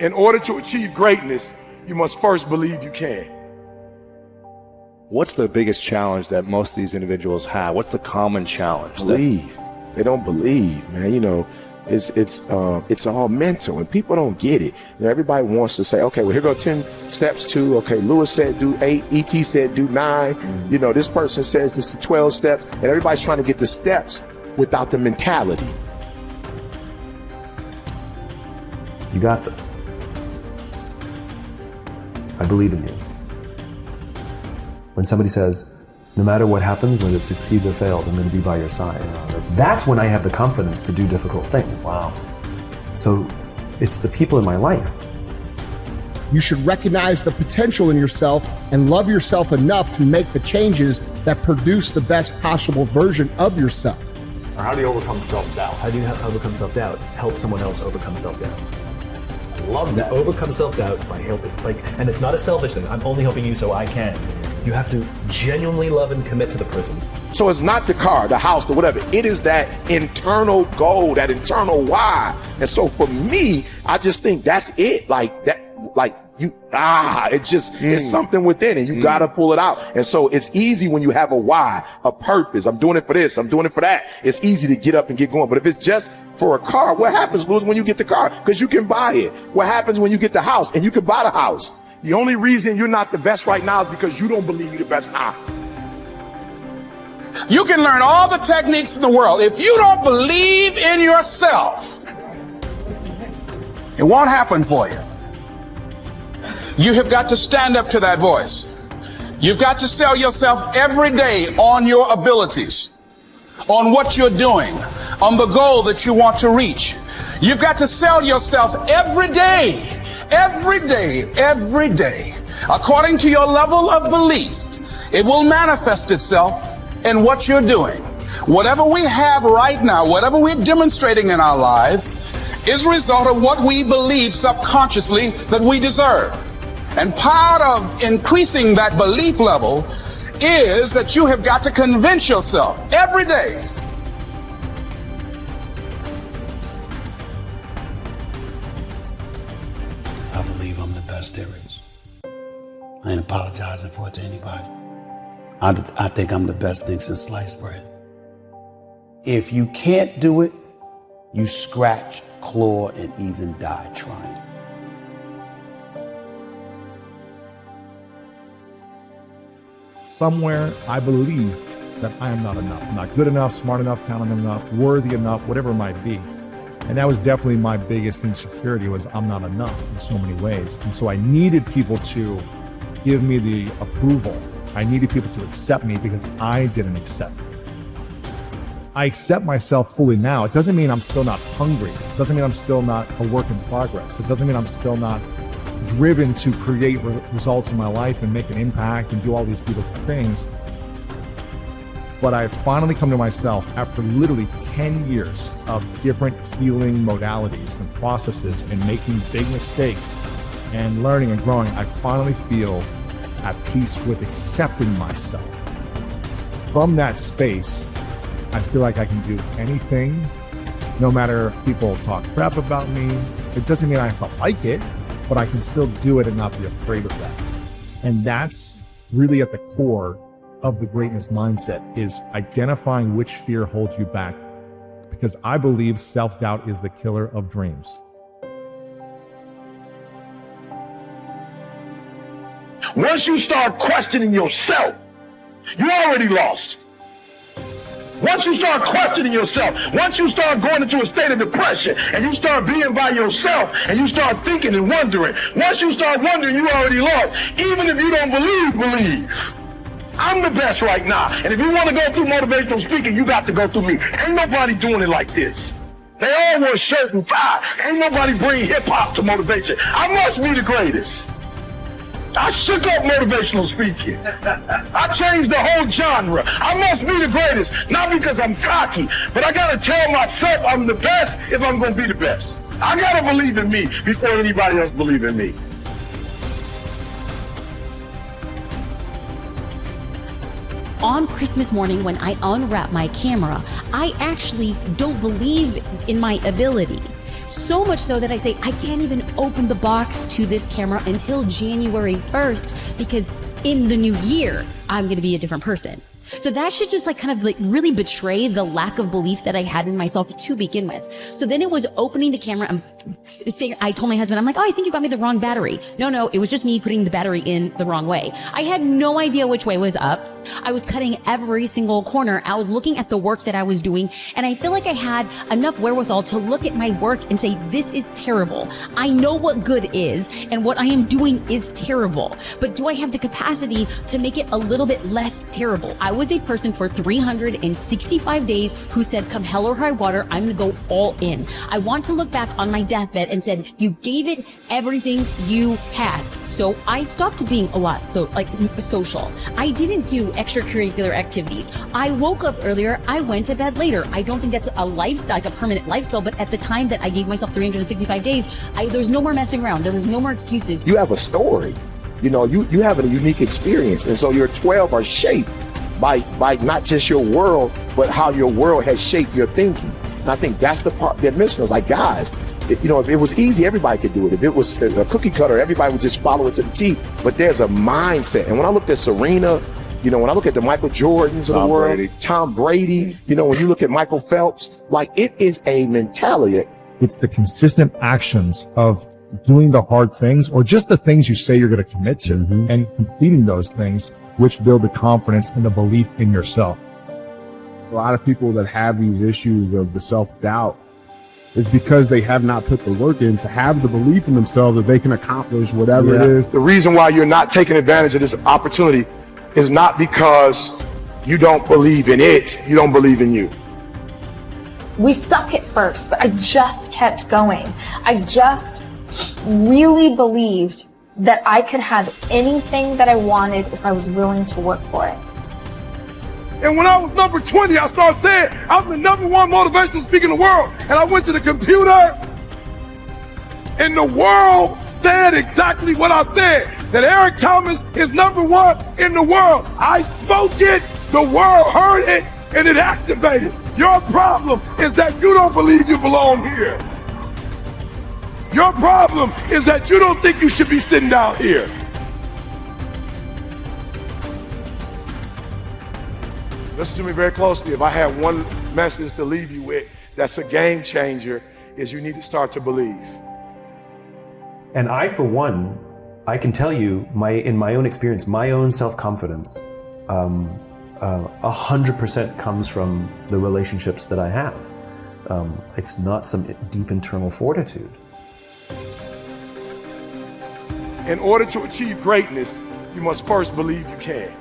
In order to achieve greatness, you must first believe you can. What's the biggest challenge that most of these individuals have? What's the common challenge? Believe. They don't believe, man. You know, it's all mental, and people don't get it. You know, everybody wants to say, okay, well, here go 10 steps to, okay, Lewis said do 8, E.T. said do 9. You know, this person says this is 12 steps, and everybody's trying to get the steps without the mentality. You got this. I believe in you. When somebody says, no matter what happens, whether it succeeds or fails, I'm going to be by your side. That's when I have the confidence to do difficult things. Wow. So it's the people in my life. You should recognize the potential in yourself and love yourself enough to make the changes that produce the best possible version of yourself. Or how do you overcome self-doubt? How do you overcome self-doubt? Help someone else overcome self-doubt. Love that. You overcome self-doubt by helping. And it's not a selfish thing. I'm only helping you so I can. You have to genuinely love and commit to the person. So it's not the car, the house, the whatever. It is that internal goal, that internal why. And so for me, I just think that's it. It's something within it. You gotta pull it out. And so it's easy when you have a why, a purpose. I'm doing it for this, I'm doing it for that. It's easy to get up and get going. But if it's just for a car, what happens, Louis, when you get the car? Because you can buy it. What happens when you get the house? And you can buy the house. The only reason you're not the best right now is because you don't believe you're the best now. You can learn all the techniques in the world. If you don't believe in yourself, it won't happen for you. You have got to stand up to that voice. You've got to sell yourself every day on your abilities, on what you're doing, on the goal that you want to reach. You've got to sell yourself every day, according to your level of belief. It will manifest itself in what you're doing. Whatever we have right now, whatever we're demonstrating in our lives, is a result of what we believe subconsciously that we deserve. And part of increasing that belief level is that you have got to convince yourself every day. I believe I'm the best there is. I ain't apologizing for it to anybody. I think I'm the best thing since sliced bread. If you can't do it, you scratch, claw, and even die trying. Somewhere I believe that I am not enough. I'm not good enough, smart enough, talented enough, worthy enough, whatever it might be. And that was definitely my biggest insecurity, was I'm not enough in so many ways. And so I needed people to give me the approval. I needed people to accept me because I didn't accept me. I accept myself fully now. It doesn't mean I'm still not hungry. It doesn't mean I'm still not a work in progress. It doesn't mean I'm still not driven to create results in my life and make an impact and do all these beautiful things. But I've finally come to myself after literally 10 years of different healing modalities and processes and making big mistakes and learning and growing. I finally feel at peace with accepting myself. From that space, I feel like I can do anything, no matter if people talk crap about me. It doesn't mean I have to like it, but I can still do it and not be afraid of that. And that's really at the core of the greatness mindset, is identifying which fear holds you back. Because I believe self-doubt is the killer of dreams. Once you start questioning yourself, you already lost. Once you start questioning yourself, once you start going into a state of depression and you start being by yourself and you start thinking and wondering, once you start wondering, you already lost. Even if you don't believe. I'm the best right now. And if you want to go through motivational speaking, you got to go through me. Ain't nobody doing it like this. They all wear shirt and tie. Ain't nobody bring hip hop to motivation. I must be the greatest. I shook up motivational speaking. I changed the whole genre. I must be the greatest, not because I'm cocky, but I gotta tell myself I'm the best if I'm gonna be the best. I gotta believe in me before anybody else believes in me. On Christmas morning, when I unwrap my camera, I actually don't believe in my ability. So much so that I say I can't even open the box to this camera until January 1st, because in the new year, I'm gonna be a different person. So that should just kind of really betray the lack of belief that I had in myself to begin with. So then it was opening the camera and saying, I told my husband, I'm like, oh, I think you got me the wrong battery. No, it was just me putting the battery in the wrong way. I had no idea which way was up. I was cutting every single corner. I was looking at the work that I was doing, and I feel like I had enough wherewithal to look at my work and say, this is terrible. I know what good is, and what I am doing is terrible. But do I have the capacity to make it a little bit less terrible? I was a person for 365 days who said, come hell or high water, I'm gonna go all in. I want to look back on my deathbed and said, you gave it everything you had. So I stopped being a lot social. I didn't do extracurricular activities. I woke up earlier, I went to bed later. I don't think that's a lifestyle, like a permanent lifestyle, but at the time that I gave myself 365 days, there's no more messing around. There was no more excuses. You have a story. You know, you have a unique experience. And so your 12 are shaped by not just your world, but how your world has shaped your thinking. And I think that's the part they're missing. It's like, guys, if it was easy, everybody could do it. If it was a cookie cutter, everybody would just follow it to the T. But there's a mindset. And when I looked at Serena, when I look at the Michael Jordans of the world, Tom Brady, when you look at Michael Phelps, it is a mentality. It's the consistent actions of doing the hard things, or just the things you say you're going to commit to, and completing those things, which build the confidence and the belief in yourself. A lot of people that have these issues of the self-doubt is because they have not put the work in to have the belief in themselves that they can accomplish whatever it is. The reason why you're not taking advantage of this opportunity is not because you don't believe in it, you don't believe in you. We suck at first, but I just kept going. I just really believed that I could have anything that I wanted if I was willing to work for it. And when I was number 20, I started saying, I'm the #1 motivational speaker in the world. And I went to the computer, and the world said exactly what I said, that Eric Thomas is #1 in the world. I spoke it, the world heard it, and it activated. Your problem is that you don't believe you belong here. Your problem is that you don't think you should be sitting down here. Listen to me very closely. If I had one message to leave you with that's a game changer, is you need to start to believe. And I, for one, I can tell you, in my own experience, my own self-confidence, 100% comes from the relationships that I have. It's not some deep internal fortitude. In order to achieve greatness, you must first believe you can.